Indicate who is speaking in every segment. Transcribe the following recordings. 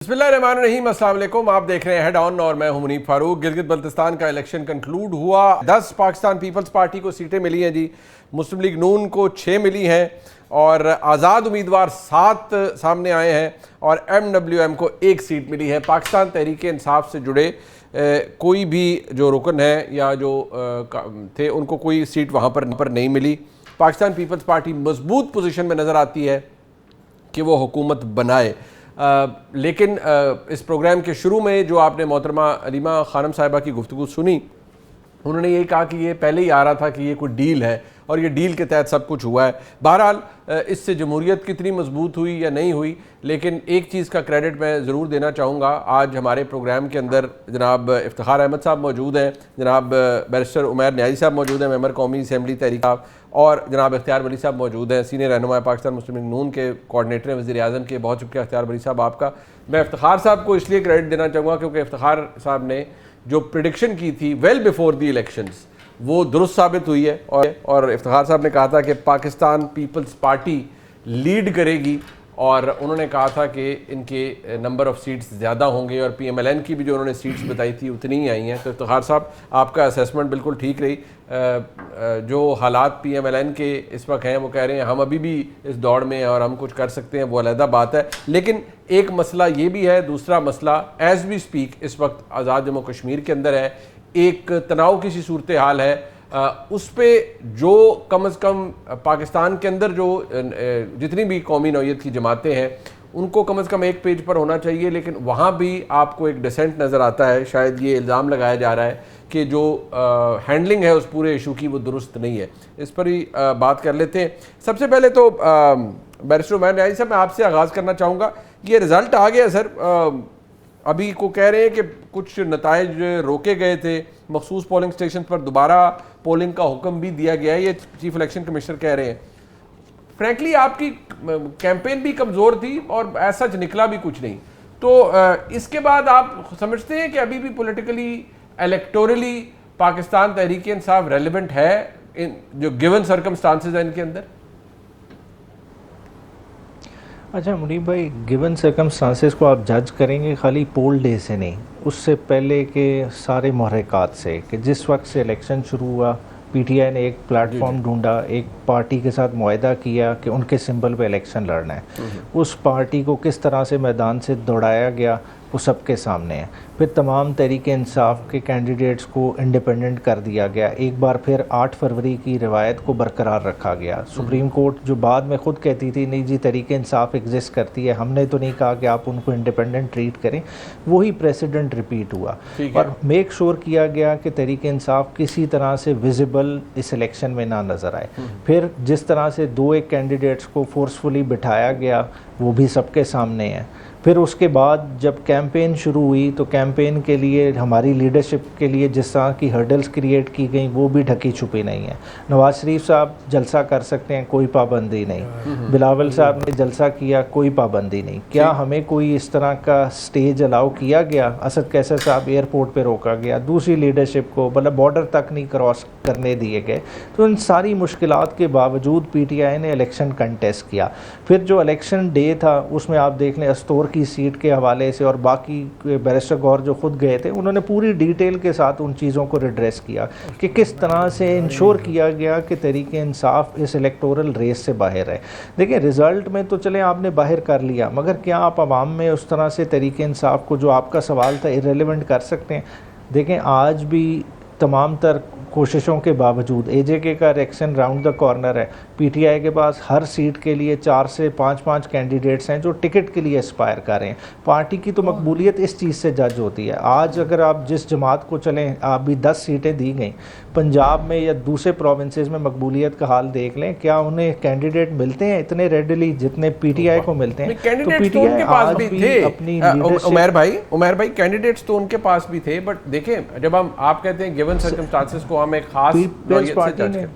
Speaker 1: बिस्मिल्लाहिर्रहमानिर्रहीम, अस्सलाम वालेकुम। आप देख रहे हैं हेड ऑन और मैं हूं मुनीब फारूक। गिलगित बल्तिस्तान का इलेक्शन कंक्लूड हुआ। 10 पाकिस्तान पीपल्स पार्टी को सीटें मिली हैं जी, मुस्लिम लीग नून को 6 मिली हैं और आज़ाद उम्मीदवार 7 सामने आए हैं और MWM को 1 सीट मिली है। पाकिस्तान तहरीक इंसाफ से जुड़े कोई भी जो रुकन है या जो थे उनको कोई सीट वहाँ पर नहीं मिली। पाकिस्तान पीपल्स पार्टी मजबूत पोजीशन में नज़र आती है कि वो हुकूमत बनाए। लेकिन इस प्रोग्राम के शुरू में जो आपने मोहतरमा अलीमा खानम साहिबा की गुफ्तगू सुनी, उन्होंने ये कहा कि ये पहले ही आ रहा था कि ये कोई डील है और ये डील के तहत सब कुछ हुआ है। बहरहाल इससे जमहूरियत कितनी मजबूत हुई या नहीं हुई, लेकिन एक चीज़ का क्रेडिट मैं ज़रूर देना चाहूँगा। आज हमारे प्रोग्राम के अंदर जनाब इफ्तिखार अहमद साहब मौजूद हैं, जनाब बैरिस्टर उमैर न्याजी साहब मौजूद हैं, मेंबर कौमी असम्बली तहरीक, और जनाब इख्तियार वली साहब मौजूद हैं, सीनियर रहनुमा पाकिस्तान मुस्लिम लीग नून के कोऑर्डिनेटर हैं, वज़ीर आज़म के। बहुत शुक्रिया इख्तियार वली साहब आपका। मैं इफ्तिखार साहब को इसलिए क्रेडिट देना चाहूँगा क्योंकि इफ्तिखार साहब ने जो प्रेडिक्शन की थी वेल बिफोर द इलेक्शंस वो दुरुस्त साबित हुई है और इफ्तिखार साहब ने कहा था कि पाकिस्तान पीपल्स पार्टी लीड करेगी और उन्होंने कहा था कि इनके नंबर ऑफ़ सीट्स ज़्यादा होंगे और PMLN की भी जो उन्होंने सीट्स बताई थी उतनी ही आई हैं। तो इफ्तिखार साहब आपका असेसमेंट बिल्कुल ठीक रही। जो हालात PMLN के इस वक्त हैं वो कह रहे हैं हम अभी भी इस दौड़ में हैं और हम कुछ कर सकते हैं, वो अलहदा बात है। लेकिन एक मसला ये भी है, दूसरा मसला एज़ वी स्पीक इस वक्त आज़ाद जम्मू कश्मीर के अंदर है, एक तनाव की सी सूरत हाल है। उस पर जो कम अज़ कम पाकिस्तान के अंदर जो जितनी भी कौमी नौइयत की जमातें हैं उनको कम अज़ कम एक पेज पर होना चाहिए, लेकिन वहाँ भी आपको एक डिसेंट नज़र आता है। शायद ये इल्ज़ाम लगाया जा रहा है कि जो हैंडलिंग है उस पूरे इशू की वो दुरुस्त नहीं है। इस पर ही बात कर लेते हैं। सबसे पहले तो बैरिस्टर उमैर न्याजी साहब, मैं आपसे आगाज़ करना चाहूँगा। ये रिज़ल्ट आ गया सर, अभी को कह रहे हैं कि कुछ नताइज रोके गए थे, मखसूस पोलिंग स्टेशन पर दोबारा पोलिंग का हुक्म भी दिया गया है, ये चीफ इलेक्शन कमिश्नर कह रहे हैं। फ्रैंकली आपकी कैंपेन भी कमज़ोर थी और ऐसा निकला भी कुछ नहीं, तो इसके बाद आप समझते हैं कि अभी भी पॉलिटिकली इलेक्टोरली पाकिस्तान तहरीक इंसाफ रेलिवेंट है इन जो गिवन सर्कमस्टांसेस हैं इनके अंदर?
Speaker 2: अच्छा मुनीब भाई, गिवन सर्कमस्टांसेस को आप जज करेंगे खाली पोल डे से नहीं, उससे पहले के सारे महरक़ात से कि जिस वक्त से इलेक्शन शुरू हुआ PTI ने एक प्लेटफॉर्म ढूंढा, एक पार्टी के साथ मुआहदा किया कि उनके सिंबल पे इलेक्शन लड़ना है। उस पार्टी को किस तरह से मैदान से दौड़ाया गया वो सबके सामने है। फिर तमाम तहरीक इंसाफ के कैंडिडेट्स को इंडिपेंडेंट कर दिया गया। एक बार फिर 8 फरवरी की रिवायत को बरकरार रखा गया। सुप्रीम कोर्ट जो बाद में ख़ुद कहती थी नहीं जी तहरीक इंसाफ एग्जिस्ट करती है, हमने तो नहीं कहा कि आप उनको इंडिपेंडेंट ट्रीट करें, वही प्रेसिडेंट रिपीट हुआ और मेक श्योर किया गया कि तहरीक इंसाफ किसी तरह से विजिबल इस इलेक्शन में ना नज़र आए। फिर जिस तरह से 2-1 कैंडिडेट्स को फोर्सफुली बिठाया गया वो भी सबके सामने है। फिर उसके बाद जब कैंपेन शुरू हुई तो कैंपेन के लिए हमारी लीडरशिप के लिए जिस तरह की हर्डल्स क्रिएट की गई वो भी ढकी छुपी नहीं है। नवाज शरीफ साहब जलसा कर सकते हैं, कोई पाबंदी नहीं। बिलावल साहब ने जलसा किया, कोई पाबंदी नहीं। क्या हमें कोई इस तरह का स्टेज अलाउ किया गया? असद कैसर साहब एयरपोर्ट पे रोका गया, दूसरी लीडरशिप को मतलब बॉर्डर तक नहीं क्रॉस करने दिए गए। तो इन सारी मुश्किलात के बावजूद PTI ने इलेक्शन कंटेस्ट किया। फिर जो इलेक्शन डे था उसमें आप देख लें अस्तोर की सीट के हवाले से और बाकी बैरिस्टर गौर जो खुद गए थे उन्होंने पूरी डिटेल के साथ उन चीज़ों को रिड्रेस किया कि किस तरह से इंश्योर किया गया कि तहरीक इंसाफ इस इलेक्टोरल रेस से बाहर है। देखिए रिज़ल्ट में तो चलें आपने बाहर कर लिया, मगर क्या आप आवाम में उस तरह से तहरीक इंसाफ को, जो आपका सवाल था, इरेलेवेंट कर सकते हैं? देखें आज भी तमाम तर कोशिशों के बावजूद AJK का इलेक्शन राउंड द कॉर्नर है। PTI के पास हर सीट के लिए 4 से 5 कैंडिडेट्स हैं जो टिकट के लिए एस्पायर कर रहे हैं। पार्टी की तो मकबूलियत इस चीज़ से जज होती है। आज अगर आप जिस जमात को चलें, आप भी 10 सीटें दी गई, पंजाब में या दूसरे प्रोविंसेस में मकबूलियत का हाल देख लें, क्या उन्हें कैंडिडेट मिलते हैं इतने रेडली जितने PTI को मिलते हैं? तो PTI आज भी अपनी
Speaker 1: उमैर भाई कैंडिडेट्स तो उनके पास भी थे, बट देखें जब आप कहते हैं गिवन सर्कमस्टांसेस को हम एक खास
Speaker 2: पार्टी ने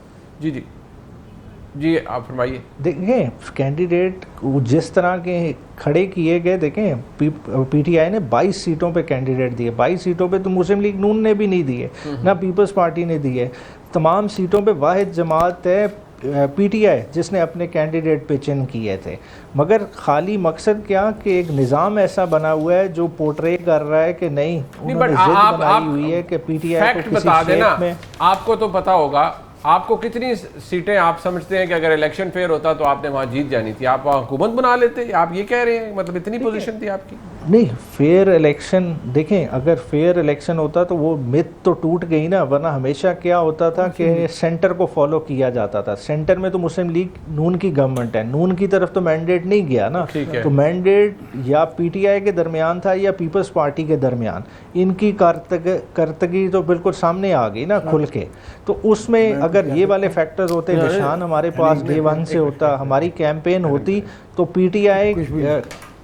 Speaker 1: जी आप फरमाइए।
Speaker 2: देखें कैंडिडेट जिस तरह के खड़े किए गए, देखें PTI ने 22 सीटों पे कैंडिडेट दिए। 22 सीटों पे तो मुस्लिम लीग नून ने भी नहीं दिए, ना पीपल्स पार्टी ने दिए। तमाम सीटों पे वाहिद जमात है पीटीआई जिसने अपने कैंडिडेट पिच इन किए थे, मगर खाली मकसद क्या कि एक निज़ाम ऐसा बना हुआ है जो पोर्ट्रे कर रहा है कि नहीं, उन्होंने जिद बनाई हुई है कि पीटीआई को किसी शेप में।
Speaker 1: आपको तो पता होगा, आपको कितनी सीटें आप समझते हैं कि अगर इलेक्शन फेयर होता तो आपने वहां जीत जानी थी, आप वहां हुकूमत बना लेते? आप ये कह रहे हैं, मतलब इतनी पोजीशन थी आपकी?
Speaker 2: नहीं, फेयर इलेक्शन देखें, अगर फेयर इलेक्शन होता तो वो मिथ तो टूट गई ना, वरना हमेशा क्या होता था कि सेंटर को फॉलो किया जाता था। सेंटर में तो मुस्लिम लीग नून की गवर्नमेंट है, नून की तरफ तो मैंडेट नहीं गया ना, तो मैंडेट या पीटीआई के दरमियान था या पीपल्स पार्टी के दरमियान। इनकी कारतगी तो बिल्कुल सामने आ गई ना खुल के। तो उसमें अगर ये वाले फैक्टर्स होते, निशान हमारे पास डे वन से होता, हमारी कैंपेन होती, तो पीटीआई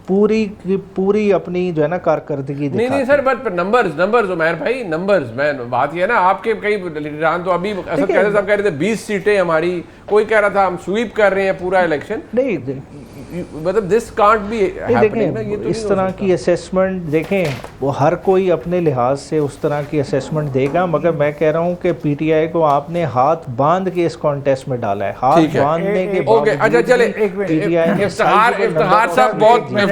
Speaker 2: पूरी अपनी जो है ना कारकर्दगी दिखाती।
Speaker 1: नहीं सर, बट नंबर्स उमैर भाई, नंबर्स में बात ये है ना, आपके कई लीडरान तो अभी असद कैसे साहब कह रहे थे 20 सीटें हमारी, कोई कह रहा था हम स्वीप कर रहे हैं पूरा इलेक्शन।
Speaker 2: नहीं,
Speaker 1: मतलब दिस कांट बी हैपनिंग ना, ये तो
Speaker 2: इस तरह की असेसमेंट देखें, वो हर कोई अपने लिहाज से उस तरह की असेसमेंट देगा, मगर मैं कह रहा हूँ कि पीटीआई को आपने हाथ बांध के इस कॉन्टेस्ट में डाला है। हाथ बांधने के
Speaker 1: ओके, अच्छा चले,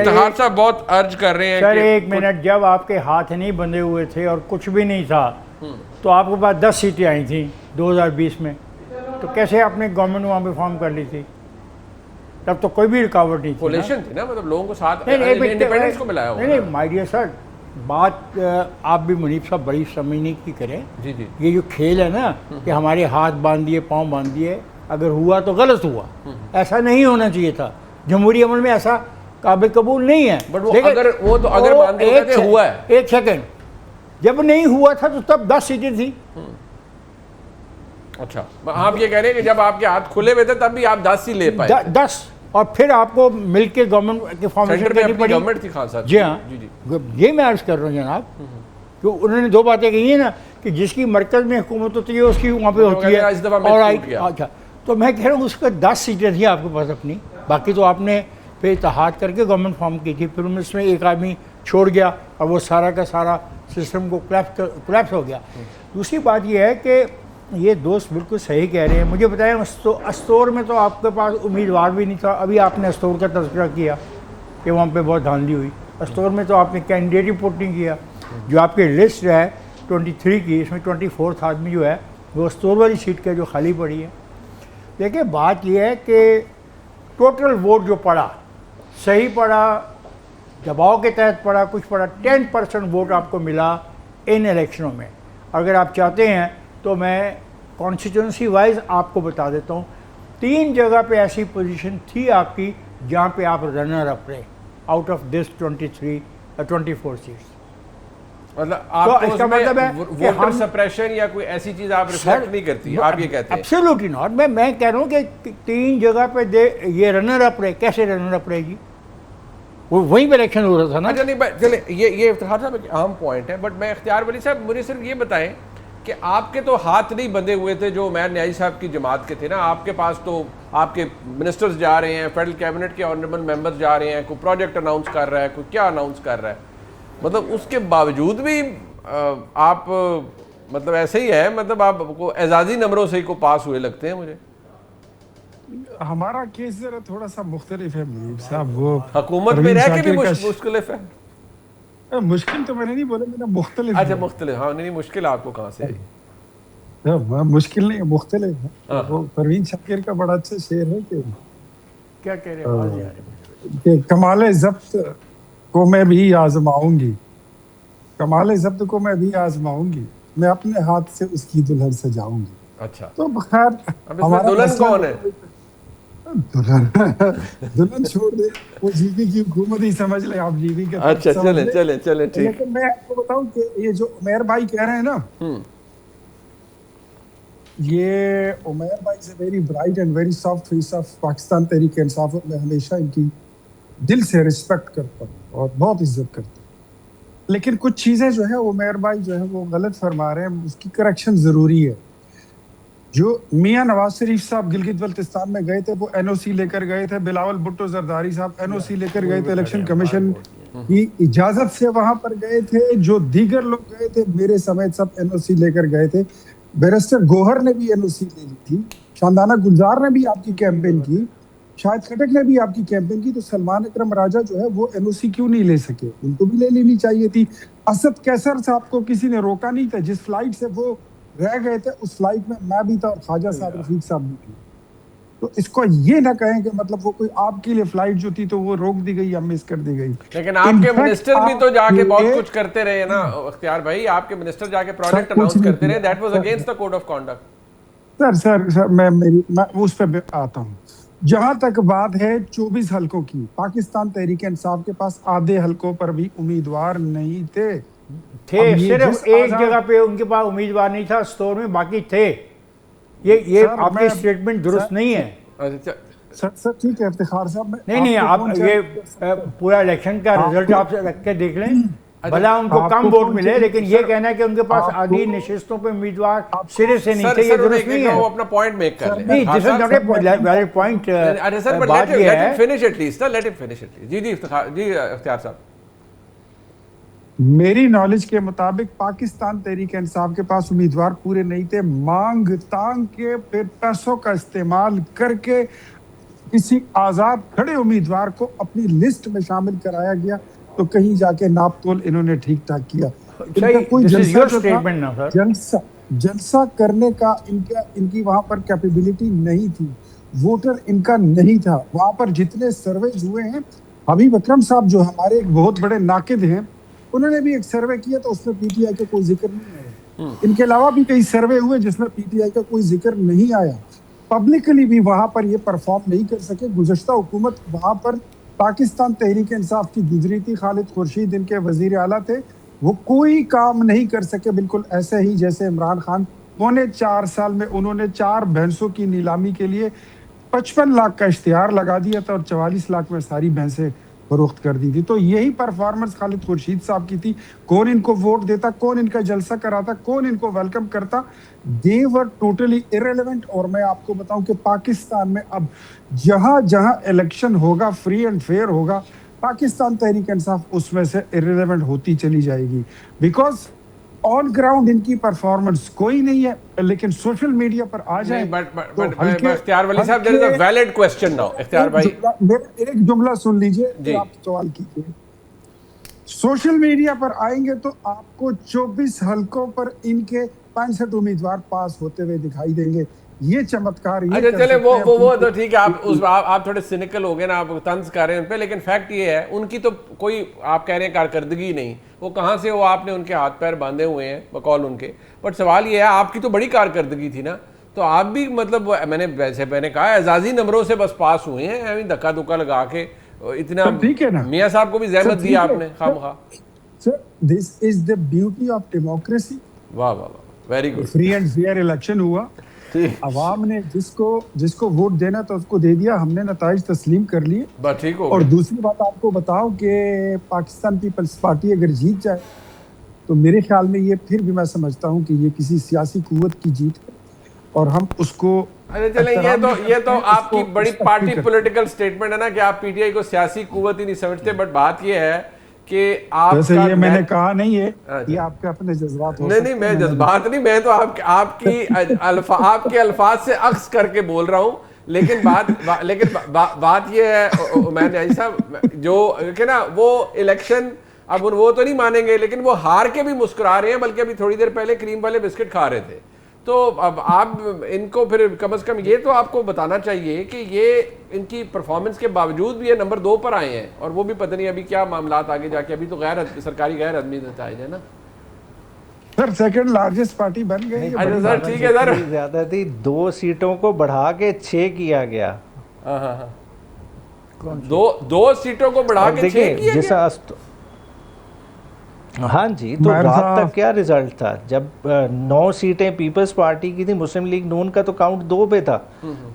Speaker 1: इफ्तिखार साहब बहुत अर्ज कर रहे हैं
Speaker 3: सर, एक मिनट, जब आपके हाथ नहीं बंधे हुए थे और कुछ भी नहीं था, तो आपके पास 10 सीटें आई थी 2020 में, तो कैसे आपने गवर्नमेंट वहाँ पे फॉर्म कर ली थी? तब तो कोई भी रुकावट नहीं
Speaker 1: थी ना, मतलब लोगों को साथ इंडिपेंडेंस को मिलाया होगा।
Speaker 3: नहीं माय डियर सर, बात आप भी मुनीब साहब बड़ी समझने की करें।
Speaker 1: जी जी,
Speaker 3: ये जो खेल है ना कि हमारे हाथ बांध दिए, पाँव बांध दिए, अगर हुआ तो गलत हुआ, ऐसा नहीं होना चाहिए था। जमहूरी अमल में ऐसा काबिल कबूल नहीं है।
Speaker 1: बट वो अगर बांध के हुआ है।
Speaker 3: एक सेकंड, जब नहीं हुआ था तो तब 10 सीटें थी।
Speaker 1: अच्छा, आप ये कह रहे हैं कि जब आपके हाथ खुले हुए थे तब भी आप 10 ही ले पाए?
Speaker 3: 10, और फिर आपको मिलकर गवर्नमेंट के फॉर्मेशन करनी पड़ी।
Speaker 1: गवर्नमेंट थी खान साहब।
Speaker 3: जी हाँ, ये मैं अर्ज कर रहा हूँ जनाब, तो उन्होंने 2 बातें कही है ना कि जिसकी मरकज में हुकूमत होती है उसकी वहाँ पे होती है, और अच्छा, तो मैं कह रहा हूँ उसका 10 सीटें थी आपके पास अपनी, बाकी तो आपने फिर इत्तेहाद करके गवर्नमेंट फॉर्म की थी, फिर उसमें एक आदमी छोड़ गया और वो सारा का सारा सिस्टम को कोलैप्स हो गया। दूसरी बात ये है कि ये दोस्त बिल्कुल सही कह रहे हैं। मुझे बताएं, अस्तौर में तो आपके पास उम्मीदवार भी नहीं था। अभी आपने अस्तौर का तज़किरा किया कि वहाँ पे बहुत धांधली हुई। अस्तौर में तो आपने कैंडिडेट रिपोर्ट नहीं किया। जो आपकी लिस्ट है 23 की, इसमें 24th आदमी जो है वो अस्तौर वाली सीट का जो खाली पड़ी है। देखिए, बात यह है कि टोटल वोट जो पड़ा, सही पड़ा, दबाव के तहत पड़ा, कुछ पड़ा, 10% वोट आपको मिला इन इलेक्शनों में। अगर आप चाहते हैं तो मैं कॉन्स्टिट्यूंसी वाइज आपको बता देता हूँ, 3 जगह पे ऐसी पोजीशन थी आपकी जहाँ पे आप रनर अप रहे आउट ऑफ दिस 24 सीट्स।
Speaker 1: मतलब आपको तो इसका मतलब है वोटर सप्रेशन या कोई ऐसी चीज आप रिफ्लेक्ट नहीं करती, आप ये कहते हैं?
Speaker 3: Absolutely not. मैं कह रहा हूँ कि 3 जगह पे ये रनर अप रहे। कैसे रनर अप रहेगी? वो वहीं पे इलेक्शन हो रहा था ना।
Speaker 1: अच्छा, नहीं चले, ये इफ्तिखार साहब एक अहम पॉइंट है, बट मैं इख्तियार वली साहब, मुझे सिर्फ ये बताएं कि आपके तो हाथ नहीं बंधे हुए थे जो उमैर न्याजी साहब की जमात के थे ना। आपके पास तो आपके मिनिस्टर्स जा रहे हैं, फेडरल कैबिनेट के ऑनरेबल मेंबर्स जा रहे हैं, कोई प्रोजेक्ट अनाउंस कर रहा है, कोई क्या अनाउंस कर रहा है, मतलब उसके बावजूद भी आप मतलब ऐसे ही है, मतलब आपको एजाजी नंबरों से ही को पास हुए लगते हैं मुझे।
Speaker 4: हमारा केस जरा थोड़ा सा मुख्तलिफ है मुनीब साहब, वो
Speaker 1: हुकूमत में रह के भी मुश्किल है।
Speaker 4: मुश्किल तो मैंने नहीं बोला, मैंने मुख्तलिफ।
Speaker 1: अच्छा, मुख्तलिफ, हाँ, नहीं मुश्किल आपको कहाँ से आई?
Speaker 4: मुश्किल नहीं, मुख्तलिफ है। वो परवीन शाकिर का बड़ा अच्छा शेर है कि
Speaker 3: क्या कह रहे हैं
Speaker 4: कि कमाले ज़ब्त को मैं भी आजमाऊंगी, कमाले ज़ब्त को मैं भी आजमाऊंगी, मैं अपने हाथ से उसकी दुल्हन सजाऊंगी।
Speaker 1: अच्छा,
Speaker 4: तो खैर हमारा
Speaker 1: दुल्हन कौन है?
Speaker 4: दुल्हन छोड़ दे, वो जीवी की हुकूमत ही समझ ले आप, जीवी के।
Speaker 1: अच्छा, चले ठीक।
Speaker 4: लेकिन मैं आपको बताऊं कि ये जो उमैर भाई कह रहे हैं ना, ये उमैर भाई से very bright and very soft face of Pakistan Tehreek Insaf, मैं हमेशा इनकी दिल से रिस्पेक्ट करता हूँ और बहुत इज्जत करता हूँ। लेकिन कुछ चीज़ें जो है उमैर भाई जो है वो गलत फरमा रहे हैं, उसकी करेक्शन ज़रूरी है। जो मियां नवाज शरीफ साहब गिलगित बल्तिस्तान में गए थे, वो एनओसी लेकर गए थे। बिलावल भुट्टो जरदारी साहब एनओसी लेकर गए थे, इलेक्शन कमीशन की इजाजत से वहां पर गए थे। जो दीगर लोग गए थे मेरे समेत सब एनओसी लेकर गए थे। बैरिस्टर गोहर ने भी एनओसी ले ली थी। शानदाना गुलजार ने भी आपकी कैंपेन की, शाहिद खटक ने भी आपकी कैंपेन की, तो सलमान अकरम राजा जो है वो एनओसी क्यों नहीं ले सके? उनको भी ले लेनी चाहिए थी। असद कैसर साहब को किसी ने रोका नहीं था, जिस फ्लाइट से वो रह गए थे उस फ्लाइट में मैं भी था और ख्वाजा साहब रफीक साहब भी थे। तो इसको ये ना कहें कि मतलब वो कोई आपके लिए फ्लाइट जो थी तो वो रोक दी गई या मिस कर दी गई।
Speaker 1: लेकिन आपके मिनिस्टर भी तो जाके बहुत कुछ करते रहे ना अख्तियार भाई, आपके मिनिस्टर जाके प्रोजेक्ट अनाउंस करते रहे, that was against the code of conduct.
Speaker 4: Sir मैं उस पर आता हूँ। जहां तक बात है 24 हलकों की, पाकिस्तान तहरीक इंसाफ के पास आधे हलकों पर भी उम्मीदवार नहीं थे।
Speaker 3: सिर्फ एक जगह पे उनके पास उम्मीदवार नहीं था, स्टोर में बाकी थे। ये आपकी स्टेटमेंट दुरुस्त नहीं है।
Speaker 4: सर ठीक है इफ्तिखार साहब,
Speaker 3: नहीं आप ये पूरा इलेक्शन का रिजल्ट आप रख के देख लें, भला उनको कम वोट मिले, लेकिन ये कहना है कि उनके पास आधी नशिस्तों पे उम्मीदवार सिरे से नहीं थे, ये दुरुस्त नहीं है।
Speaker 1: वो अपना पॉइंट मेक कर ले।
Speaker 3: नहीं, this is not a valid point.
Speaker 1: अरे सर बात ये है, finish at least, let him finish at least. जी इफ्तिखार जी, इख्तियार साहब,
Speaker 4: मेरी नॉलेज के मुताबिक पाकिस्तान तहरीक इंसाफ के पास उम्मीदवार पूरे नहीं थे। मांग तांग के फिर पैसों का इस्तेमाल करके किसी आजाद खड़े उम्मीदवार को अपनी लिस्ट में शामिल कराया गया, तो कहीं जाके नाप तोल इन्होंने ठीक ठाक किया। इनका कोई जलसा करने का इनकी वहां पर कैपेबिलिटी नहीं थी, वोटर इनका नहीं था। वहां पर जितने सर्वेज हुए हैं, हबीब अकरम साहब जो हमारे एक बहुत बड़े नाकिद हैं, उन्होंने भी एक सर्वे किया तो उसमें पीटीआई का कोई जिक्र नहीं आया। इनके अलावा भी कई सर्वे हुए जिसमें पीटीआई का कोई जिक्र नहीं आया। पब्लिकली भी वहां पर ये परफॉर्म नहीं कर सके। गुज़श्ता हुकूमत वहां पर पाकिस्तान तहरीक इंसाफ की गुजरी थी, खालिद खुर्शीद इनके वजीर आला थे, वो कोई काम नहीं कर सके। बिल्कुल ऐसे ही जैसे इमरान खान 4.25 साल में उन्होंने 4 भैंसों की नीलामी के लिए 55 लाख का इश्तिहार लगा दिया था और 44 लाख में सारी भैंसें फरोख्त कर दी थी। तो यही परफॉर्मेंस खालिद खुर्शीद साहब की थी। कौन इनको वोट देता, कौन इनका जलसा कराता, कौन इनको वेलकम करता, दे वर टोटली इररिलेवेंट। और मैं आपको बताऊं कि पाकिस्तान में अब जहां जहां इलेक्शन होगा, फ्री एंड फेयर होगा, पाकिस्तान तहरीक इंसाफ उसमें से इररिलेवेंट होती चली जाएगी। बिकॉज ऑन ग्राउंड इनकी परफॉर्मेंस कोई नहीं है, लेकिन सोशल मीडिया पर आ जाए।
Speaker 1: इख्तियार वली साहब, there is a valid question now. Ikhtiyar भाई,
Speaker 4: मेरा एक जुमला सुन लीजिए, फिर आप सवाल कीजिए। सोशल मीडिया पर आएंगे तो आपको 24 हलकों पर इनके 65 उम्मीदवार पास होते हुए दिखाई देंगे। ये चमत्कार ये
Speaker 1: अच्छा चले वो तो ठीक है, आप थोड़े सिनिकल हो गए ना, आप तंज कर रहे हैं उन पे, लेकिन फैक्ट ये है उनकी तो कोई आप कह रहे हैं कारकर्दगी नहीं, वो कहाँ से, वो आपने उनके हाथ पैर बांधे हुए हैं बकौल उनके। बट सवाल ये है, आपकी तो बड़ी कारकर्दगी थी ना, तो आप भी मतलब मैंने कहा एजाजी नंबरों से बस पास हुए हैं, धक्का धुक्का लगा के इतना।
Speaker 4: ठीक है ना,
Speaker 1: मियाँ साहब को भी जहमत दी आपने खामखा।
Speaker 4: Sir this is the beauty of democracy.
Speaker 1: वाह वाह वाह, very good.
Speaker 4: Free and fair election हुआ, अवाम ने जिसको वोट देना था उसको दे दिया, हमने नताइज तस्लीम कर लिए,
Speaker 1: बस ठीक हो।
Speaker 4: और दूसरी बात आपको बताऊं कि पाकिस्तान पीपल्स पार्टी अगर जीत जाए तो मेरे ख्याल में ये फिर भी मैं समझता हूं कि ये किसी सियासी कुव्वत की जीत है और हम उसको।
Speaker 1: अरे चले, ये तो आपकी बड़ी पार्टी पॉलिटिकल स्टेटमेंट है ना कि आप पीटीआई को सियासी कुव्वत ही नहीं समझते, बट बात ये है कि आप
Speaker 4: ये मैंने कहा नहीं है, ये आपके अपने जज्बात हो।
Speaker 1: नहीं मैं जज्बात नहीं, मैं तो आपके अल्फाज से अक्स करके बोल रहा हूँ। लेकिन बात ये है उमैर न्याजी साहब, जो कि ना वो इलेक्शन अब वो तो नहीं मानेंगे, लेकिन वो हार के भी मुस्कुरा रहे हैं, बल्कि अभी थोड़ी देर पहले क्रीम वाले बिस्किट खा रहे थे। तो अब आप इनको फिर कम से कम ये तो आपको बताना चाहिए कि ये इनकी परफॉर्मेंस के बावजूद भी ये नंबर 2 पर आए हैं, और वो भी पता नहीं अभी क्या मामलात आगे जाके, अभी तो सरकारी गैर आदमी नताइज है ना
Speaker 4: सर, सेकंड लार्जेस्ट पार्टी बन गई।
Speaker 1: अच्छा सर ठीक है सर,
Speaker 2: ज्यादा थी, 2 सीटों को बढ़ा के 6 किया गया।
Speaker 1: हाँ, 2 सीटों को बढ़ा के 6 किया गया।
Speaker 2: हाँ जी, तो रात तक क्या रिजल्ट था, जब 9 सीटें पीपल्स पार्टी की थी, मुस्लिम लीग नून का तो काउंट 2 पे था,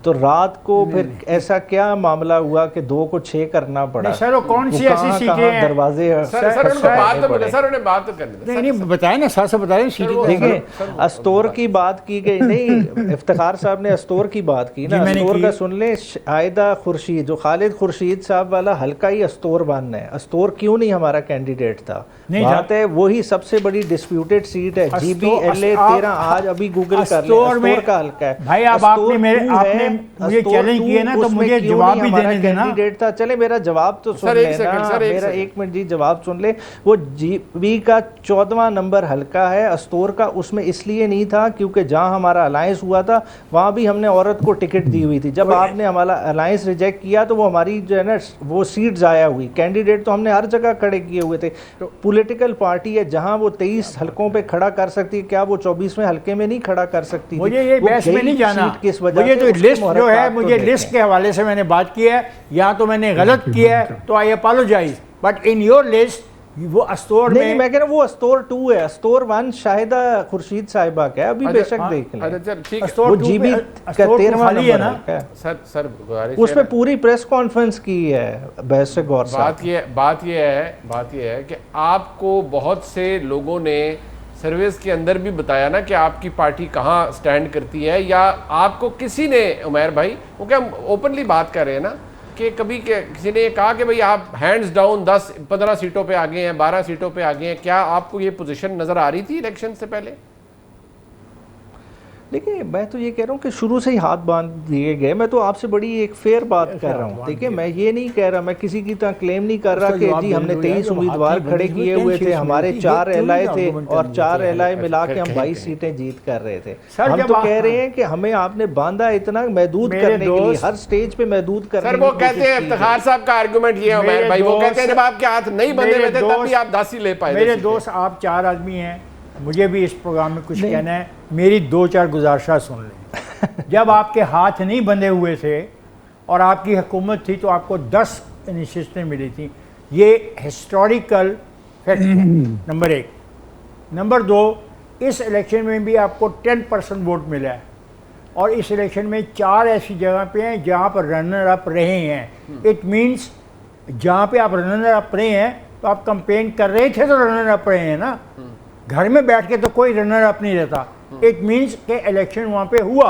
Speaker 2: तो रात को फिर ऐसा क्या मामला हुआ कि 2 को 6 करना पड़ा।
Speaker 3: सर वो कौन सी ऐसी सीटें हैं,
Speaker 2: दरवाजे
Speaker 1: बात तो करने
Speaker 3: नहीं बताए ना, साथ बताए सीटें।
Speaker 2: देखिए, अस्तोर की बात की गई नहीं, इफ्तिखार साहब ने अस्तोर की बात की ना, अस्तोर का सुन ले। आयदा खुर्शीद, जो खालिद खुर्शीद साहब वाला हल्का ही अस्तोर बनना है, अस्तोर क्यों नहीं हमारा कैंडिडेट था, है, वही सबसे बड़ी डिस्प्यूटेड सीट है। GBLA 13 आज अभी गूगल कर ले,
Speaker 3: अस्तोर
Speaker 2: का हल्का है
Speaker 3: भाई। अब आपने मुझे चैलेंज किया ना, तो मुझे जवाब भी देने देना।
Speaker 2: कैंडिडेट था, चले मेरा जवाब तो सुन ले ना, मेरा 1 मिनट जी जवाब सुन ले। वो GB का 14वां नंबर हल्का है, अस्तोर का उसमें इसलिए नहीं था क्योंकि जहां हमारा अलायंस हुआ था वहां भी हमने औरत को टिकट दी हुई थी। जब आपने हमारा अलायंस रिजेक्ट किया तो वो हमारी जो है ना वो सीट जाया हुई। कैंडिडेट तो हमने हर जगह खड़े किए हुए थे। तो पॉलिटिकल पार्टी है, जहां वो 23 हलकों पे खड़ा कर सकती है, क्या वो 24वें हल्के में नहीं खड़ा कर सकती?
Speaker 3: मुझे ये बहस में नहीं जाना, मुझे तो लिस्ट जो है, मुझे लिस्ट के हवाले से मैंने बात की है, या तो मैंने गलत किया है तो I apologise, but in your list वो अस्तोर
Speaker 2: नहीं, मैं कह रहा हूँ वो अस्तोर 2 है, अस्तोर 1 शाहिदा खुर्शीद साहिबा का है, अभी बेशक देख लें।
Speaker 1: अच्छा ठीक है,
Speaker 2: वो GB का 13वां नंबर है।
Speaker 1: सर
Speaker 2: उसमें पूरी प्रेस कॉन्फ्रेंस की है बहस से गौर साहब।
Speaker 1: बात ये है कि आपको बहुत से लोगों ने सर्विस के अंदर भी बताया ना कि आपकी पार्टी कहाँ स्टैंड करती है, या आपको किसी ने, उमैर भाई वो क्या ओपनली बात कर रहे हैं ना कि कभी किसी ने कहा कि भाई आप हैंड्स डाउन 10-15 सीटों पे आगे हैं, 12 सीटों पे आगे हैं, क्या आपको ये पोजीशन नजर आ रही थी इलेक्शन से पहले? देखिए, मैं तो ये कह रहा हूँ कि शुरू से ही हाथ बांध दिए गए। मैं तो आपसे बड़ी एक फेयर बात कर रहा हूँ। देखिए, मैं ये नहीं कह रहा, मैं किसी की तरह क्लेम नहीं कर रहा कि जी हमने 23 उम्मीदवार खड़े किए हुए थे, हमारे 4 LI थे और 4 LI मिला के हम 22 सीटें जीत कर रहे थे। हम तो कह रहे हैं कि हमें आपने बांधा इतना महदूद करने के लिए, हर स्टेज पे महदूद करने के लिए। सर, वो कहते हैं, इफ्तिखार साहब का आर्गुमेंट ये है उमैर भाई, वो कहते हैं जब आपके हाथ नहीं बंधे हुए थे तब भी आप 10 ही ले पाए।
Speaker 3: मेरे दोस्त, आप 4 आदमी हैं, मुझे भी इस प्रोग्राम में कुछ कहना है, मेरी 2-4 गुजारिशा सुन लें। जब आपके हाथ नहीं बंधे हुए थे और आपकी हुकूमत थी तो आपको 10 इनिशिएटिव मिली थी, ये हिस्टोरिकल फैक्ट है, नंबर 1। नंबर 2, इस इलेक्शन में भी आपको 10% वोट मिला है, और इस इलेक्शन में 4 ऐसी जगह पे हैं जहाँ पर रनर अप रहे हैं। इट मीन्स जहाँ पे आप रनर अप रहे हैं तो आप कंपेन कर रहे थे तो रनर अप रहे हैं ना, घर में बैठ के तो कोई रनर अप नहीं रहता। इट मीन्स के इलेक्शन वहाँ पे हुआ,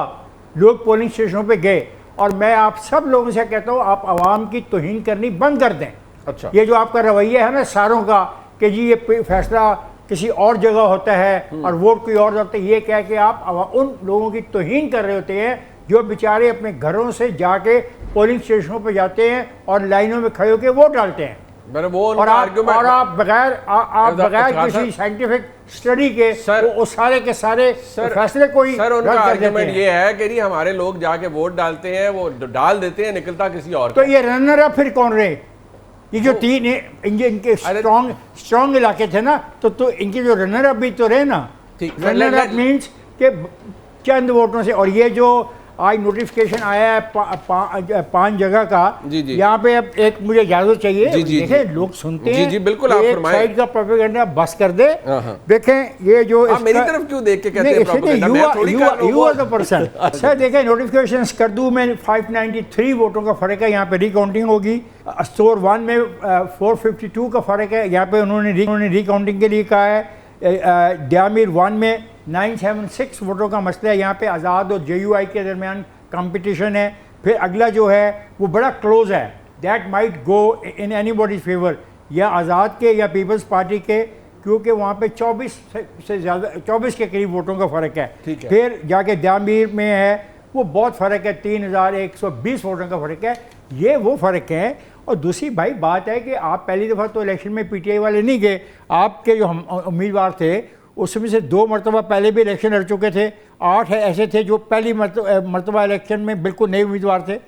Speaker 3: लोग पोलिंग स्टेशनों पे गए, और मैं आप सब लोगों से कहता हूँ आप आवाम की तौहीन करनी बंद कर दें।
Speaker 1: अच्छा,
Speaker 3: ये जो आपका रवैया है ना सारों का कि जी ये फैसला किसी और जगह होता है और वोट कोई और होता है, ये कह के आप उन लोगों की तौहीन कर रहे होते हैं जो बेचारे अपने घरों से जाके पोलिंग स्टेशनों पर जाते हैं और लाइनों में खड़े होकर वोट डालते हैं।
Speaker 1: और
Speaker 3: आप बगैर किसी साइंटिफिक स्टडी के वो सारे के सारे फैसले कोई।
Speaker 1: सर, उनका आर्गुमेंट ये है कि नहीं हमारे लोग जाके वोट डालते हैं, वो डाल देते हैं, निकलता किसी और।
Speaker 3: तो ये रनर अप फिर कौन रहे? ये जो 3 इनके स्ट्रॉन्ग इलाके थे ना, तो इनके जो रनर अप भी तो रहे ना। रनर अप मीन्स के चंद वोटों से। और ये जो आज नोटिफिकेशन आया है 5 जगह का, यहाँ पे अब एक मुझे इजाजत चाहिए। देखें, लोग सुनते हैं,
Speaker 1: जी बिल्कुल, आप फरमाएं।
Speaker 3: साइड का प्रोपेगेंडा बस कर दे। देखें, ये जो
Speaker 1: आप मेरी तरफ क्यों देख के कहते हैं propaganda?
Speaker 3: You are the person. Sir देखें, नोटिफिकेशन स्कर्दू में 593 वोटों का फर्क है, यहाँ पे रिकाउंटिंग होगी। स्टोर 1 में 452 का फर्क है, यहाँ पे उन्होंने रिकाउंटिंग के लिए कहा है। डामिर 1 में 976 वोटों का मसला है, यहाँ पे आज़ाद और JUI के दरमियान कंपटीशन है। फिर अगला जो है वो बड़ा क्लोज है, that might go in anybody's favour, या आज़ाद के या पीपल्स पार्टी के, क्योंकि वहाँ पे 24 से ज़्यादा 24 के करीब वोटों का फ़र्क है। फिर जाके डामिर में है वो बहुत फ़र्क है, 3120 वोटों का फ़र्क है। ये वो फ़र्क है। और दूसरी भाई बात है कि आप पहली दफ़ा तो इलेक्शन में PTI वाले नहीं गए, आपके जो उम्मीदवार थे उसमें से 2 मरतबा पहले भी इलेक्शन लड़ चुके थे, 8 ऐसे थे जो पहली मरतबा इलेक्शन में बिल्कुल नए उम्मीदवार थे।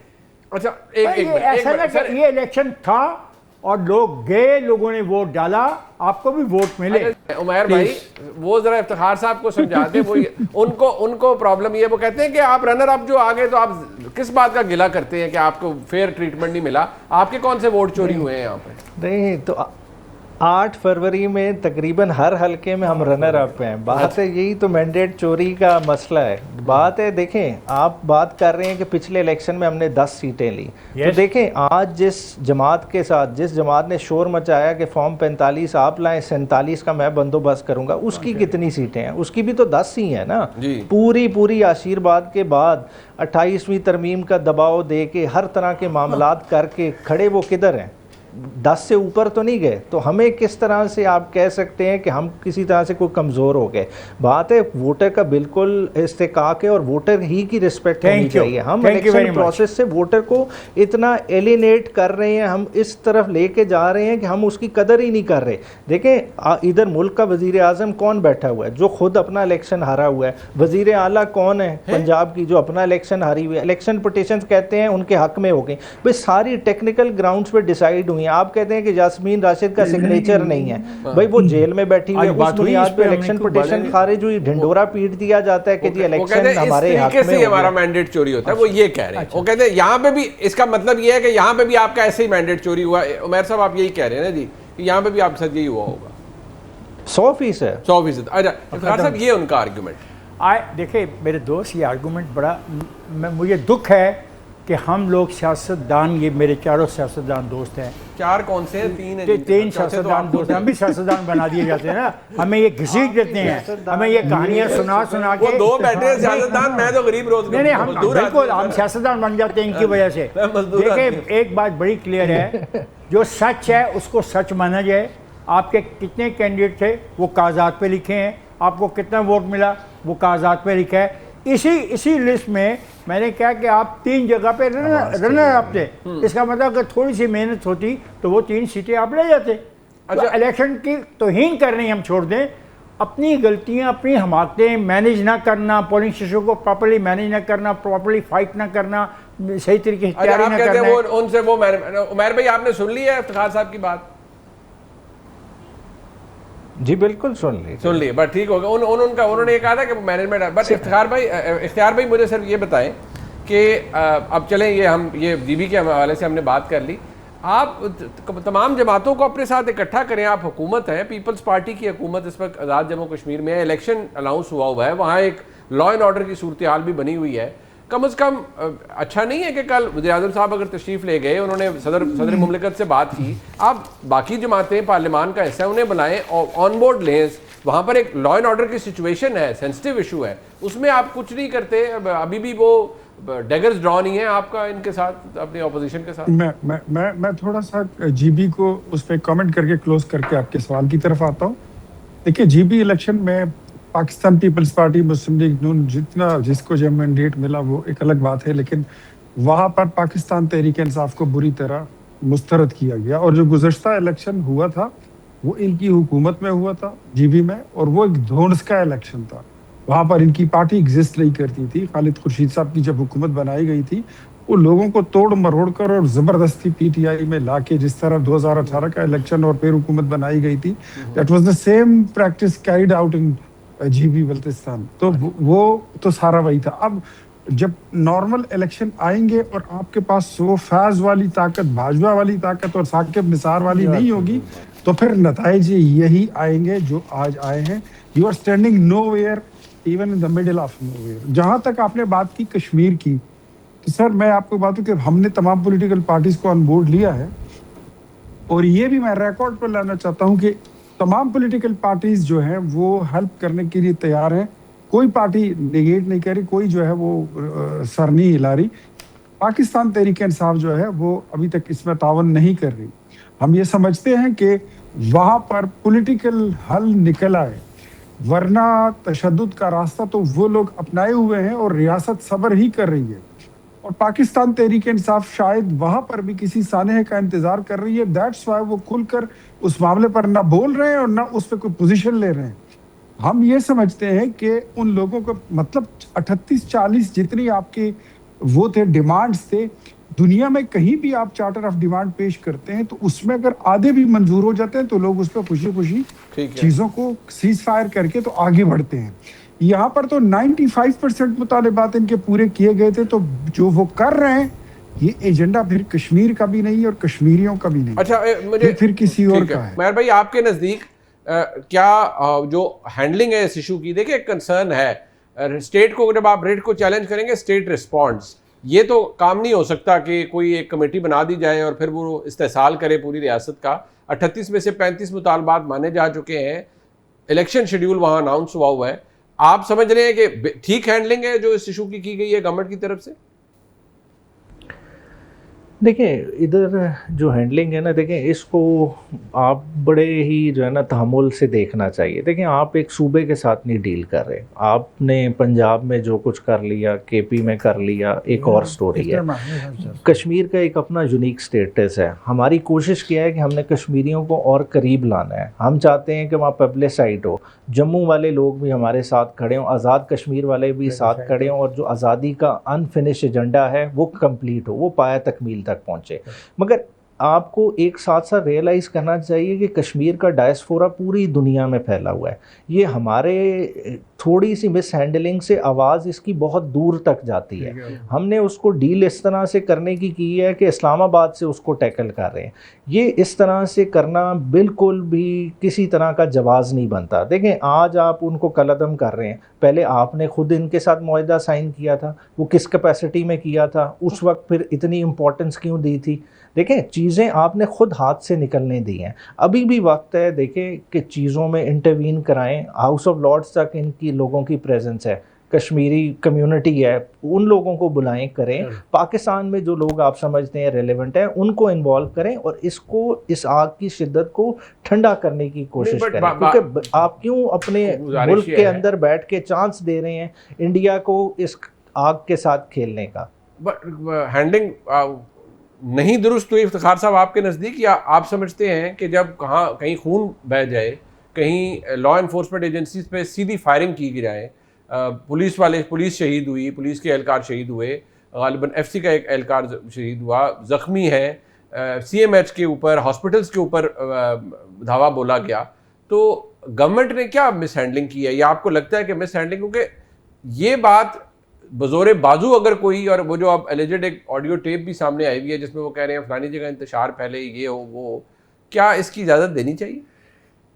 Speaker 1: अच्छा,
Speaker 3: ऐसा ना कि ये इलेक्शन था और लोग गए, लोगों ने वोट डाला, आपको भी वोट मिले।
Speaker 1: उमैर भाई, वो जरा इफ्तिखार साहब को समझाते। वो उनको प्रॉब्लम ये, वो कहते हैं कि आप रनर अप जो आ गए तो आप किस बात का गिला करते हैं कि आपको फेयर ट्रीटमेंट नहीं मिला? आपके कौन से वोट चोरी हुए हैं यहाँ पे?
Speaker 2: नहीं तो 8 फरवरी में तकरीबन हर हलके में हम रनर अप हैं। बात है, यही तो मैंडेट चोरी का मसला है। बात है, देखें, आप बात कर रहे हैं कि पिछले इलेक्शन में हमने 10 सीटें ली। तो देखें, आज जिस जमात के साथ, जिस जमात ने शोर मचाया कि फॉर्म 45 आप लाएं, 47 का मैं बंदोबस्त करूंगा, उसकी कितनी सीटें हैं? उसकी भी तो 10 ही हैं ना। पूरी आशीर्वाद के बाद 28वीं तरमीम का दबाव दे के हर तरह के मामलात करके खड़े वो किधर हैं? 10 से ऊपर तो नहीं गए, तो हमें किस तरह से आप कह सकते हैं कि हम किसी तरह से कोई कमज़ोर हो गए? बात है वोटर का बिल्कुल इस्तेकाक है और वोटर ही की रिस्पेक्ट होनी चाहिए। हम इलेक्शन प्रोसेस से वोटर को इतना एलिनेट कर रहे हैं, हम इस तरफ लेके जा रहे हैं कि हम उसकी कदर ही नहीं कर रहे। देखें इधर मुल्क का वज़ीर आज़म कौन बैठा हुआ है जो खुद अपना इलेक्शन हारा हुआ है, वज़ीर आला कौन है पंजाब की जो अपना इलेक्शन हारी हुई है, इलेक्शन पिटीशन कहते हैं उनके हक में हो गई, भाई सारी टेक्निकल ग्राउंड्स पे डिसाइड हुई हैं। आप कहते हैं कि यास्मीन राशिद का सिग्नेचर नहीं है, भाई वो जेल में बैठी हुई है, उस बुनियाद पे इलेक्शन पिटीशन खारिज हुई, ढिंडोरा पीट दिया जाता है कि जी इलेक्शन हमारे हक में,
Speaker 1: हमारा मैंडेट चोरी होता है, वो ये कह रहे हैं। वो कहते हैं यहाँ पे भी इसका मतलब ये है कि यहाँ पे भी आपका ऐसे ही मैंडेट चोरी हुआ। उमैर साहब आप यही कह रहे हैं ना जी कि यहाँ पे भी आपके साथ यही हुआ होगा?
Speaker 2: 100%।
Speaker 1: अच्छा इफ्तिखार साहब, ये उनका आर्गुमेंट
Speaker 3: देखिए मेरे दोस्त, ये आर्गूमेंट बड़ा मुझे दुख है कि हम लोग सियासतदान, ये मेरे चारों सियासतदान दोस्त हैं।
Speaker 1: 4 कौन से हैं? 3 हैं।
Speaker 3: 3 सियासतदान दोस्त हैं, हम भी सियासतदान बना दिए जाते हैं ना, हमें ये घसीट देते हैं, हमें ये कहानियाँ सुना के।
Speaker 1: वो 2 बैठे हैं सियासतदान, मैं तो गरीब रोज
Speaker 3: नहीं, हम बिल्कुल हम सियासतदान बन जाते हैं इनकी वजह से। देखिए एक बात बड़ी क्लियर है, जो सच है उसको सच माना जाए। आपके कितने कैंडिडेट थे वो कागजात पे लिखे हैं, आपको कितना वोट मिला वो कागजात पे लिखा है। इसी लिस्ट में मैंने कहा कि आप 3 जगह पे रनर अप थे, इसका मतलब अगर थोड़ी सी मेहनत होती तो वो 3 सीटें आप ले जाते। अच्छा, तो इलेक्शन की तौहीन करनी हम छोड़ दें, अपनी गलतियां, अपनी हमाकतें मैनेज ना करना, पोलिंग स्टेशन को प्रॉपर्ली मैनेज ना करना, प्रॉपर्ली फाइट ना करना, सही तरीके से तैयारी ना करना।
Speaker 1: उनसे वो उमैर भाई आपने सुन ली है इफ्तिखार साहब की बात?
Speaker 2: जी बिल्कुल सुन ली,
Speaker 1: बट ठीक हो गया। उन्होंने ये कहा था कि मैनेजमेंट, बट इफ्तिखार भाई मुझे सिर्फ ये बताएं कि अब चलें, ये जीबी के हवाले से हमने बात कर ली। आप तमाम जमातों को अपने साथ इकट्ठा करें, आप हुकूमत हैं, पीपल्स पार्टी की हुकूमत इस वक्त आज़ाद जम्मू कश्मीर में है, इलेक्शन अनाउंस हुआ है, वहाँ एक लॉ एंड ऑर्डर की सूरत हाल भी बनी हुई है। कम से कम अच्छा नहीं है कि कल वज़ीर-ए-आज़म साहब अगर तशरीफ़ ले गए, उन्होंने सदर मुमलिकत से बात की, आप बाकी जमातें पार्लियामान का हिस्सा उन्हें बनाएं और ऑन बोर्ड लें। वहाँ पर एक लॉ एंड ऑर्डर की सिचुएशन है, सेंसिटिव इशू है, उसमें आप कुछ नहीं करते। अभी भी वो डैगर्स ड्रॉ नहीं है आपका इनके साथ, अपनी ऑपोजिशन के साथ।
Speaker 4: मैं थोड़ा सा जीबी को उस पर कमेंट करके क्लोज करके आपके सवाल की तरफ आता हूँ। देखिए, जीबी इलेक्शन में पाकिस्तान पीपल्स पार्टी, मुस्लिम लीग नून, जिसको जब मैंडेट मिला वो एक अलग बात है, लेकिन वहाँ पर पाकिस्तान तहरीक इंसाफ को बुरी तरह मुस्तरद किया गया। और जो गुज़श्ता इलेक्शन हुआ था वो इनकी हुकूमत में हुआ था जीबी में, और वो एक धोंस का इलेक्शन था। वहाँ पर इनकी पार्टी एग्जिस्ट नहीं करती थी। खालिद खुर्शीद साहब की जब हुकूमत बनाई गई थी, वो लोगों को तोड़ मरोड़ कर और ज़बरदस्ती पीटीआई में लाके, जिस तरह 2018 का इलेक्शन और फिर हुकूमत बनाई गई थी, that was the same practice carried out in GB Baltistan. तो वो तो सारा वही था। अब जब नॉर्मल इलेक्शन आएंगे और आपके पास वो फैज वाली ताकत, भाजपा वाली ताकत और साकिब निसार वाली नहीं होगी, तो फिर नताइज यही आएंगे जो आज आए हैं। You are standing nowhere, even in the middle of nowhere. जहां तक आपने बात की कश्मीर की, तो सर मैं आपको बात कि हमने तमाम पॉलिटिकल पार्टीज को ऑन बोर्ड लिया है, और ये भी मैं रिकॉर्ड पर लाना चाहता हूं कि तमाम पॉलिटिकल पार्टीज जो हैं वो हेल्प करने के लिए तैयार हैं। कोई पार्टी नेगेट नहीं कर रही, कोई जो है वो सर नहीं हिला रही। पाकिस्तान तहरीक इंसाफ जो है वो अभी तक इसमें तावन नहीं कर रही। हम ये समझते हैं कि वहाँ पर पॉलिटिकल हल निकल आए, वरना तशद्दुद का रास्ता तो वो लोग अपनाए हुए हैं और रियासत सब्र ही कर रही है। और पाकिस्तान तहरीक इंसाफ शायद वहाँ पर भी किसी सानहे का इंतजार कर रही है। दैट्स वाई वो खुलकर उस मामले पर ना बोल रहे हैं और ना उस पर कोई पोजीशन ले रहे हैं। हम ये समझते हैं कि उन लोगों को, मतलब 38-40 जितनी आपके वो थे डिमांड्स थे, दुनिया में कहीं भी आप चार्टर ऑफ डिमांड पेश करते हैं तो उसमें अगर आधे भी मंजूर हो जाते हैं तो लोग उस पर खुशी खुशी चीज़ों को सीज फायर करके तो आगे बढ़ते हैं। यहाँ पर तो 95% मुतालिबात इनके पूरे किए गए थे, तो जो वो कर रहे हैं ये एजेंडा फिर कश्मीर का भी नहीं और कश्मीरियों का भी नहीं।
Speaker 1: अच्छा, मुझे
Speaker 4: फिर किसी और का है।
Speaker 1: मेहर भाई, आपके नज़दीक क्या जो हैंडलिंग है इस इशू की, देखिए कंसर्न है स्टेट को, जब आप रेट को चैलेंज करेंगे स्टेट रिस्पॉन्ड्स, ये तो काम नहीं हो सकता कि कोई एक कमेटी बना दी जाए और फिर वो इस्तेसाल करे पूरी रियासत का। 38 में से 35 मुतालबात माने जा चुके हैं, इलेक्शन शेड्यूल वहाँ अनाउंस हुआ है। आप समझ रहे हैं कि ठीक हैंडलिंग है जो इस इशू की गई है गवर्नमेंट की तरफ से?
Speaker 2: देखिए इधर जो हैंडलिंग है ना, देखें इसको आप बड़े ही जो है ना तहम्मुल से देखना चाहिए। देखें आप एक सूबे के साथ नहीं डील कर रहे, आपने पंजाब में जो कुछ कर लिया, केपी में कर लिया, एक और स्टोरी है। कश्मीर का एक अपना यूनिक स्टेटस है। हमारी कोशिश किया है कि हमने कश्मीरियों को और करीब लाना है। हम चाहते हैं कि वहाँ पब्लिसाइड हो, जम्मू वाले लोग भी हमारे साथ खड़े हों, आज़ाद कश्मीर वाले भी साथ खड़े हों, और जो आज़ादी का अनफिनिश एजेंडा है वो कंप्लीट हो, वो पाया तकमील तक पहुँचे। मगर आपको एक साथ साथ रियलाइज़ करना चाहिए कि कश्मीर का डायस्पोरा पूरी दुनिया में फैला हुआ है। ये हमारे थोड़ी सी मिस हैंडलिंग से आवाज़ इसकी बहुत दूर तक जाती है। हमने उसको डील इस तरह से करने की है कि इस्लामाबाद से उसको टैकल कर रहे हैं। ये इस तरह से करना बिल्कुल भी किसी तरह का जवाज़ नहीं बनता। देखें आज आप उनको कलअदम कर रहे हैं, पहले आपने खुद इनके साथ मुआहदा साइन किया था, वो किस कैपेसिटी में किया था, उस वक्त फिर इतनी इम्पोर्टेंस क्यों दी थी? देखें चीज़ें आपने खुद हाथ से निकलने दी हैं, अभी भी वक्त है देखें कि चीज़ों में इंटरवीन कराएं। हाउस ऑफ लॉर्ड्स तक इनकी लोगों की प्रेजेंस है, कश्मीरी कम्युनिटी है, उन लोगों को बुलाएं, करें। पाकिस्तान में जो लोग आप समझते हैं रेलेवेंट हैं उनको इन्वॉल्व करें और इसको, इस आग की शिद्दत को ठंडा करने की कोशिश करें। क्योंकि आप क्यों अपने मुल्क के अंदर बैठ के चांस दे रहे हैं इंडिया को इस आग के साथ खेलने का?
Speaker 1: हैंडलिंग नहीं दुरुस्त हुई इफ्तिखार साहब आपके नज़दीक, या आप समझते हैं कि जब कहीं खून बह जाए, कहीं लॉ इन्फोर्समेंट एजेंसीज पे सीधी फायरिंग की जाए, पुलिस शहीद हुई, पुलिस के एहलकार शहीद हुए, गालिबन एफसी का एक एहलकार शहीद हुआ, ज़ख्मी है, सीएमएच के ऊपर, हॉस्पिटल्स के ऊपर धावा बोला गया, तो गवर्नमेंट ने क्या मिस हैंडलिंग की है, या आपको लगता है कि मिस हैंडलिंग? क्योंकि ये बात बज़ोरे बाजू अगर कोई, और वो जो अब एलिजेड एक ऑडियो टेप भी सामने आई हुई है जिसमें वो कह रहे हैं फलानी जगह इंतशार फैले, ये हो वो, क्या इसकी इजाज़त देनी चाहिए?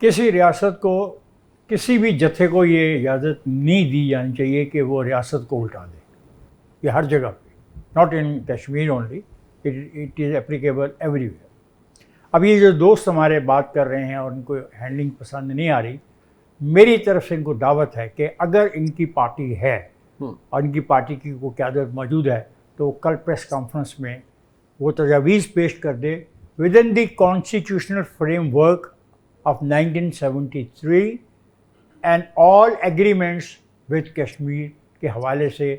Speaker 3: किसी रियासत को, किसी भी जत्थे को ये इजाज़त नहीं दी जानी चाहिए कि वो रियासत को उल्टा दे। ये हर जगह पे, not in Kashmir only, it is applicable everywhere. अब ये जो दोस्त हमारे बात कर रहे हैं और उनको हैंडलिंग पसंद नहीं आ रही, मेरी तरफ से इनको दावत है कि अगर इनकी पार्टी है और इनकी पार्टी की कोई क़यादत मौजूद है तो कल प्रेस कॉन्फ्रेंस में वो तजावीज़ पेश कर दे within the constitutional framework of 1973 and all agreements with Kashmir के हवाले से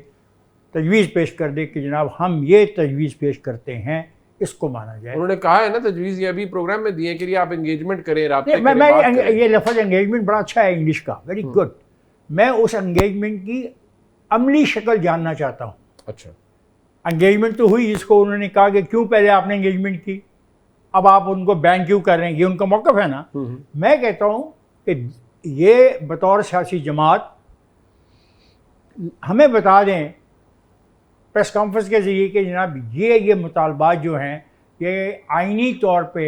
Speaker 3: तजवीज़ पेश कर दे कि जनाब हम ये तजवीज़ पेश करते हैं, इसको माना जाए।
Speaker 1: उन्होंने कहा है ना तजवीज़, ये अभी प्रोग्राम में दिए कि आप एंगेजमेंट करें, राब्ते करें,
Speaker 3: बात करें। ये लफ्ज़ एंगेजमेंट बड़ा अच्छा है इंग्लिश का, वेरी गुड। मैं उस एंगेजमेंट की अमली शक्ल जानना चाहता हूँ।
Speaker 1: अच्छा,
Speaker 3: एंगेजमेंट तो हुई, जिसको उन्होंने कहा कि क्यों पहले आपने एंगेजमेंट की, अब आप उनको बैन क्यों कर रहे हैं, ये उनका मौक़िफ़ है ना। मैं कहता हूँ कि ये बतौर सियासी जमात हमें बता दें प्रेस कॉन्फ्रेंस के ज़रिए कि जनाब ये मुतालबात जो हैं ये आइनी तौर पे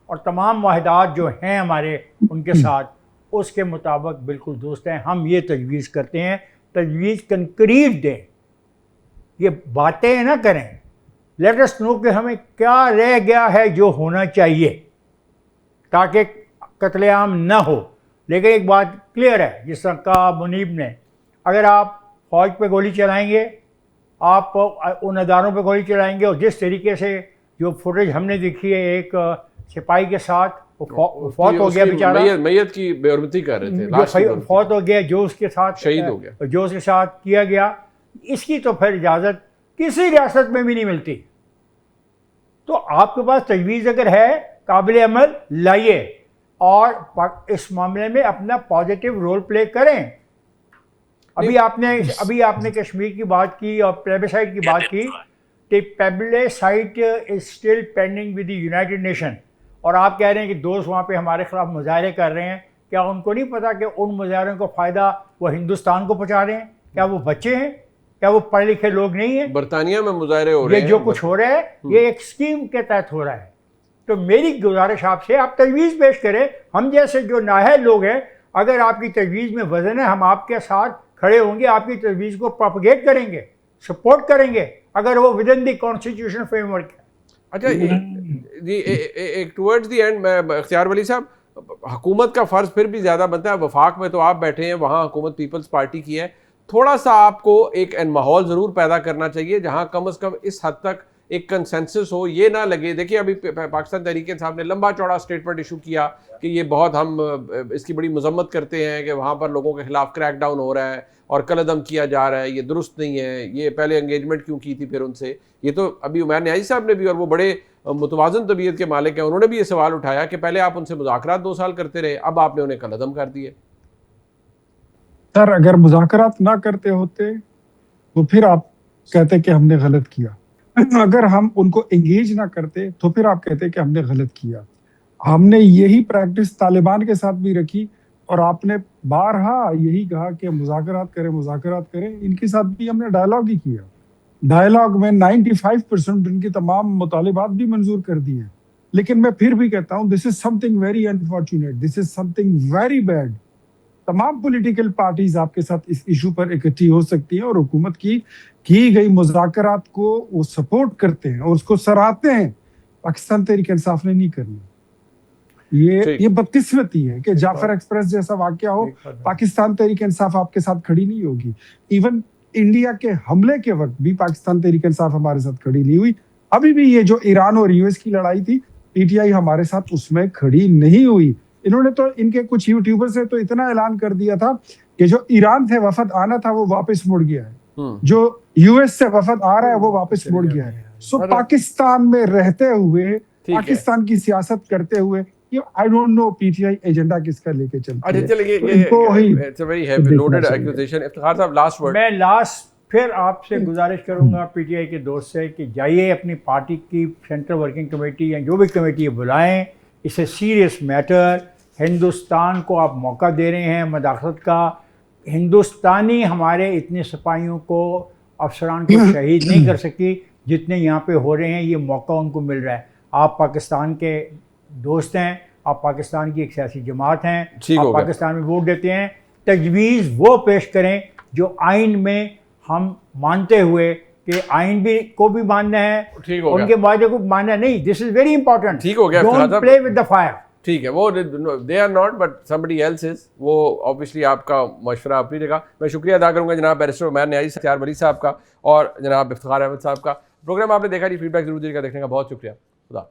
Speaker 3: और तमाम मुआहदात जो हैं हमारे उनके साथ, उसके मुताबिक बिल्कुल दुरुस्त हैं, हम ये तजवीज़ करते हैं, तजवीज़ कंक्रीट दें, ये बातें ना करें। लेट अस नो कि हमें क्या रह गया है जो होना चाहिए ताकि कत्लेआम ना हो। लेकिन एक बात क्लियर है, जिस तरह कहा मुनीब ने, अगर आप फ़ौज पे गोली चलाएंगे, आप उन अदारों पे गोली चलाएंगे, और जिस तरीके से जो फुटेज हमने देखी है एक सिपाही के साथ, फौत हो गया बेचारा,
Speaker 1: मैयत की बेहरमती कर रहे थे,
Speaker 3: फौत हो गया, जो उसके साथ
Speaker 1: शहीद हो गया,
Speaker 3: जो उसके साथ किया गया, इसकी तो फिर इजाज़त किसी रियासत में भी नहीं मिलती। तो आपके पास तजवीज़ अगर है काबिल अमल, लाइए और इस मामले में अपना पॉजिटिव रोल प्ले करें। अभी आपने कश्मीर की बात की और प्लेबिसाइट की बात की, कि plebiscite is still pending with the United nation, और आप कह रहे हैं कि दोस्त वहाँ पे हमारे खिलाफ मुजाहरे कर रहे हैं। क्या उनको नहीं पता कि उन मुजाहरों को फ़ायदा वो हिंदुस्तान को पहुँचा रहे हैं? क्या वो बच्चे हैं? क्या वो पढ़े लिखे लोग नहीं हैं?
Speaker 1: बरतानिया में मुजाहरे हो रहे हैं,
Speaker 3: ये जो कुछ हो रहा है ये एक स्कीम के तहत हो रहा है। तो मेरी गुजारिश आपसे, आप तजवीज़ पेश करें। हम जैसे जो नाअहल लोग हैं, अगर आपकी तजवीज़ में वज़न है, हम आपके साथ खड़े होंगे, आपकी तजवीज़ को प्रोपगेट करेंगे, सपोर्ट करेंगे, अगर वो with in the constitutional framework है।
Speaker 1: अच्छा जी, एक टुवर्ड्स द एंड इख्तियार वली साहब, हुकूमत का फ़र्ज़ फिर भी ज़्यादा बनता है। वफाक में तो आप बैठे हैं, वहाँ हुकूमत पीपल्स पार्टी की है, थोड़ा सा आपको एक माहौल ज़रूर पैदा करना चाहिए जहाँ कम अज़ कम इस हद तक एक कंसेंसस हो, ये ना लगे। देखिए अभी पाकिस्तान तहरीक-ए-इंसाफ ने लंबा चौड़ा स्टेटमेंट इशू किया कि ये बहुत हम इसकी बड़ी मजम्मत करते हैं कि वहाँ पर लोगों के खिलाफ क्रैकडाउन हो रहा है और कलअदम किया जा रहा है, ये दुरुस्त नहीं है, ये पहले एंगेजमेंट क्यों की थी फिर उनसे। ये तो अभी उमैर न्याजी साहब ने भी, और वो बड़े मुतवाज़न तबीयत के मालिक हैं, उन्होंने भी ये सवाल उठाया कि पहले आप उनसे मुज़ाकरात 2 साल करते रहे, अब आपने उन्हें कलअदम कर दिए।
Speaker 4: सर अगर मुज़ाकरात ना करते होते तो फिर आप कहते कि हमने गलत किया, अगर हम उनको एंगेज ना करते तो फिर आप कहते कि हमने गलत किया। हमने यही प्रैक्टिस तालिबान के साथ भी रखी और आपने बारहा यही कहा कि मुज़ाकरात करें। इनके साथ भी हमने डायलॉग ही किया। डायलॉग में 95% इनकी तमाम मुतालिबात भी मंजूर कर दिए। लेकिन मैं फिर भी कहता हूं, this is something very unfortunate, this is something very bad. तमाम पॉलिटिकल पार्टीज आपके साथ इस इशू पर इकट्ठी हो सकती हैं और हुकूमत की गई मुज़ाकरात को वो सपोर्ट करते हैं और उसको सराहते हैं। पाकिस्तान तहरीक इंसाफ ने नहीं करनी। ये बदकिस्मती है कि जाफर एक्सप्रेस जैसा वाकया हो, पाकिस्तान तहरीक इंसाफ आपके साथ खड़ी नहीं होगी। इवन इंडिया के हमले के वक्त भी पाकिस्तान तहरीक इंसाफ हमारे साथ खड़ी नहीं हुई। अभी भी ये जो ईरान और यूएस की लड़ाई थी, पीटीआई हमारे साथ उसमें खड़ी नहीं हुई। इन्होंने तो, इनके कुछ यूट्यूबर्स ने तो इतना ऐलान कर दिया था कि जो ईरान से वफद आना था वो वापस मुड़ गया है, जो यूएस से वफद आ रहा है वो वापस मुड़ गया है। सो पाकिस्तान में रहते हुए, पाकिस्तान की सियासत करते हुए, I don't know PTI agenda किसका लेके चलती है।
Speaker 1: चलिए, it's a very heavy loaded accusation. Iftikhar साहब लास्ट वर्ड।
Speaker 3: मैं लास्ट फिर आपसे गुजारिश करूंगा पीटीआई के दोस्त से कि जाइए अपनी पार्टी की सेंट्रल वर्किंग कमेटी या जो भी कमेटी बुलाएं। It's a serious matter. Hindustan को आप मौका दे रहे हैं मदाखलत का। हिंदुस्तानी हमारे इतने सिपाहियों को, अफसरान को शहीद नहीं कर सकी जितने यहाँ पे हो रहे हैं। ये मौका उनको मिल रहा है। आप पाकिस्तान के दोस्त हैं, आप पाकिस्तान की एक सियासी जमात हैं, आप पाकिस्तान में वोट देते हैं। तजवीज़ वो पेश करें जो आइन में हम मानते हुए कि आइन भी को भी मानना है, उनके वादे को मानना नहीं। This is very important.
Speaker 1: ठीक हो गया।
Speaker 3: Don't play with the fire.
Speaker 1: ठीक है, वो they are not but somebody else is. वो ऑब्वियसली आपका मशवरा अपनी जगह। मैं शुक्रिया अदा करूंगा जनाब बैरिस्टर उमैर न्याजी इख्तियार वली साहब का और जनाब इफ्तिखार अहमद साहब का। प्रोग्राम आपने देखा जी, फीडबैक जरूर दीजिएगा। देखने का बहुत शुक्रिया। खुदा।